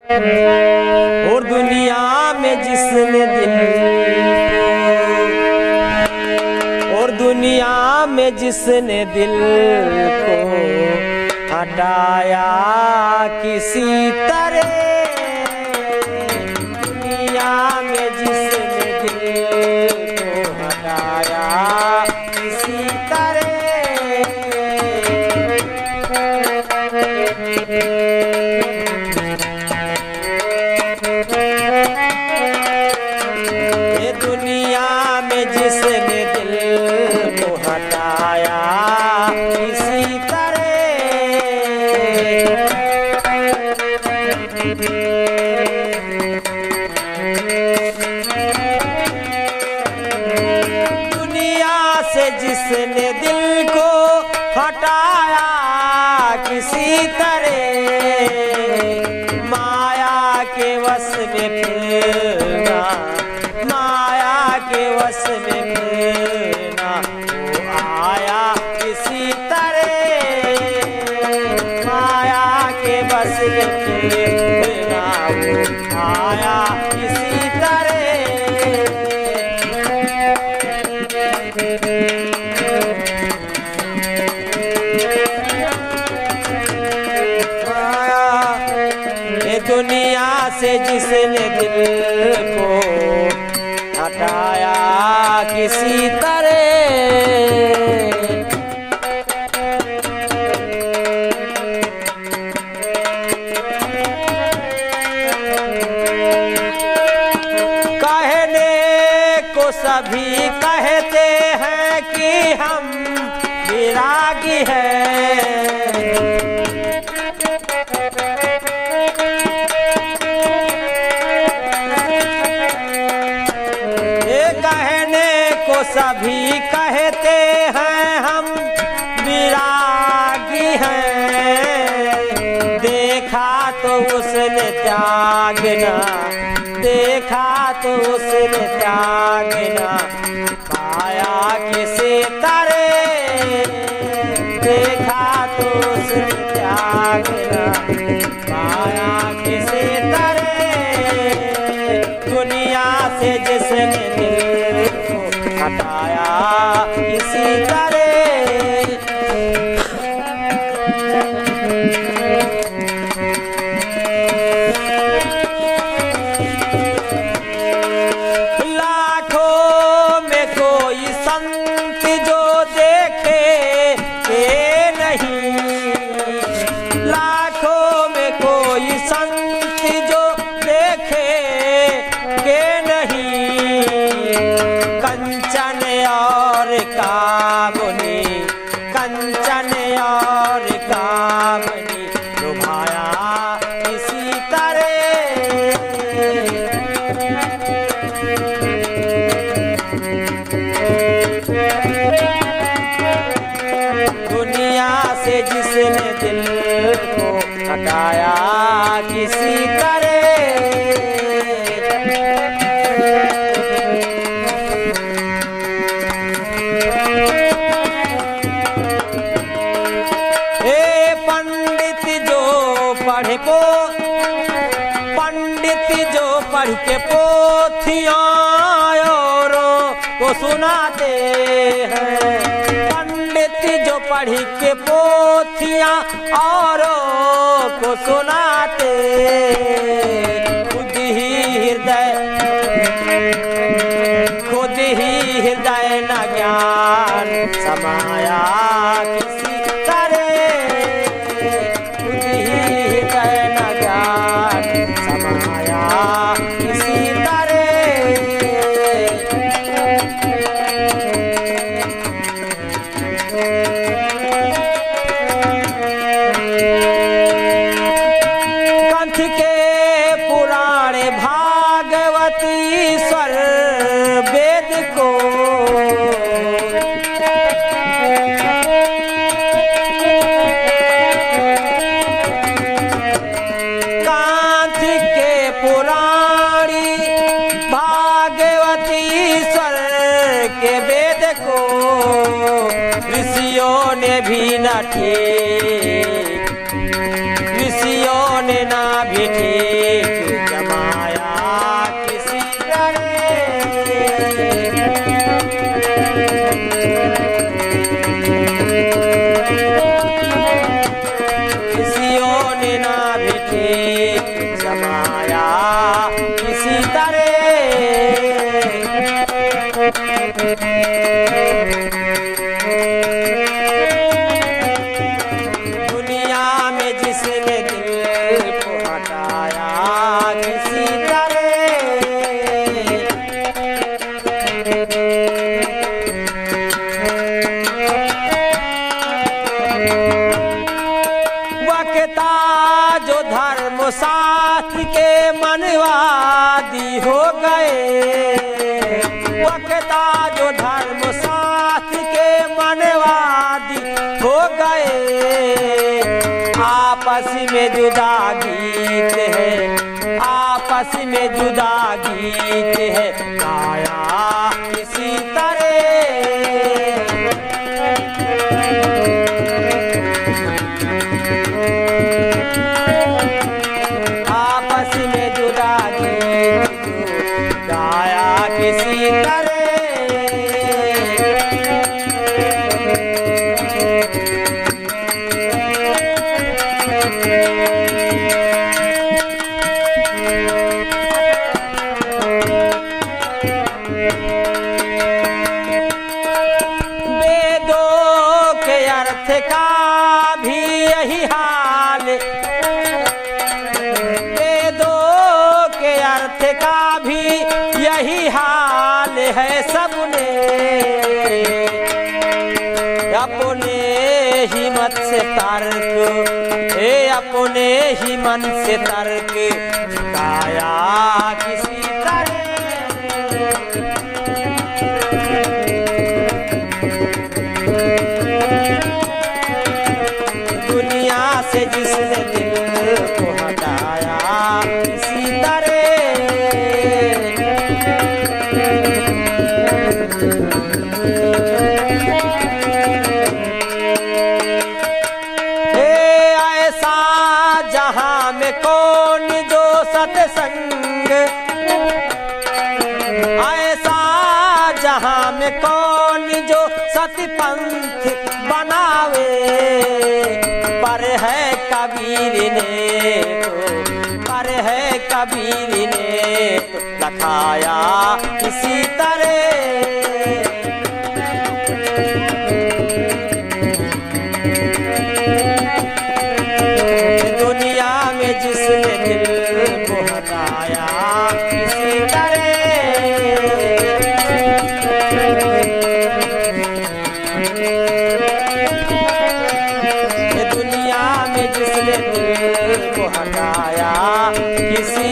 और दुनिया में जिसने दिल और दुनिया में जिसने दिल को हटाया किसी तरह, दुनिया में जिसने दिल को हटाया किसी तरह, ये दुनिया में जिसने दिल को हटाया किसी तरह, दुनिया से जिसने दिल को हटाया किसी तरह, माया के वश में फिरना, माया के वश में फिरना, वो आया किसी तरह, माया के वश में फिरना, वो आया किसी तरह, दुनिया से जिसने दिल को हटाया किसी तरह, कहने को सभी कहते हैं कि हम विरागी हैं, सभी कहते हैं हम विरागी हैं, देखा तो उसने त्यागना, देखा तो उसने त्यागना, पाया किसी तरह, देखा तो उसने त्यागना, पाया किसी तरह, दुनिया से जिसने दिल हटाया किसी तरह, लाखों में कोई संत जो देखे के नहीं, लाखों में कोई संत जो देखे के नहीं, कंचन और कामनी, कंचन और कामनी लुभाया किसी तरह, दुनिया से जिसने दिल को हटाया किसी तरह, पंडित जो पढ़ के पोथियां औरों को सुनाते हैं, पंडित जो पढ़ के पोथियां औरों को सुनाते, खुद ही हृदय न ज्ञान समाया किसी तरह, समाया किसी तरह, कंठ के पुराणे भागवती स्वर वेद को, पुराणी भागवती स्वर के वेद को, ऋषियों ने भी न ठीक, ऋषियों ने ना भी ठीक दुनिया में जिसने दिल को हटाया किसी तरह, वक्ता जो धर्म साथ के मनवादी हो गए, वक्ता जो धर्म साथ के मनवादी हो गए। आपस में जुदा गीत है, आपस में जुदा गीत है, गाया किसी तरह। आपस में जुदा गीत गाया किसी तरह। वेदों के अर्थ का भी यही हाल, वेदों के अर्थ का भी यही हाल है। सबने अपने ही मत से तर्क, अपने ही मन से तर्क झुकाया किसी तरह। दुनिया से जिसने दिल को हटाया किसी तरह। ऐसा जहां में कौन जो सत्संग, ऐसा जहां में कौन जो सतपंथ बनावे। पर है कबीर ने तो, पर है कबीर ने तो लखाया किसी तरह। दुनिया में जिसने दिल को हटाया किसी तरह। दुनिया में जिसने दिल को हटाया किसी